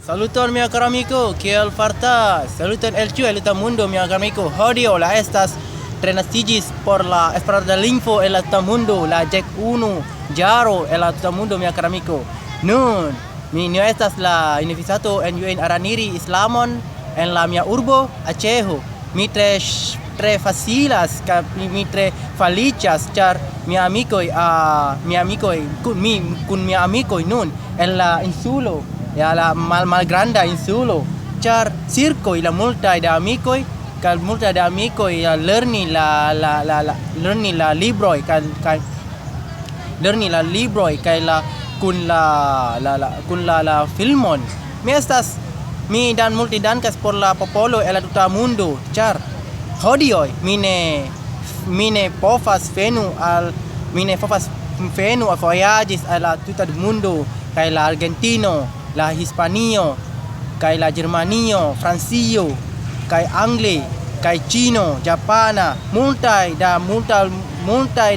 Saluton mia caro amico, kiel fartas? Saluton el ĉiu el tuta mundo mia caro amico. Hodiaŭ la estas trenastiĝis por la Esperanta lingvo en la tuta mundo, la dek unu jaro en la tuta mundo mia caro amico. Nun mi ne estas la universitato en araniri islamon en la mia urbo Aĉeho. Mi tre facilas kaj mi tre feliĉas ĉar mia amikoj kun mia amikoj nun en la insulo ya la malgranda insulo ĉar cirkoj la multaj da amikoj kaj multaj da amikoj lerni la libroj kaj lerni la libroj kaj la kun la filmon. Mi multe dankas por la popolo en la tuta mundo ĉar hodiaŭ mi ne povas venu vojaĝis al la tuta mundo kaj la Argentino, la Hispanio, kaj la Germanio, Francio, kaj Angle, kaj Ĉino, Japana, multaj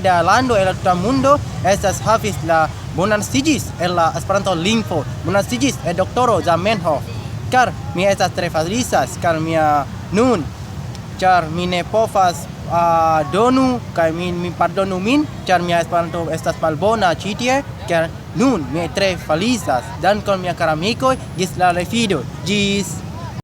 da landoj en la tuta mundo estas havis la bonastiĝis en la Esperanto lingvo, bonastiĝis en doktoro Zamenhof. Ĉar mi estas tre feliĉas, ĉar mi ne povas donu kaj mi pardonu min, ĉar mia Esperanto estas malbona ĉi tie, ĉar nun mi tre feliĉas. Dankon mia kara amikoj, ĝis la revido. Ĝis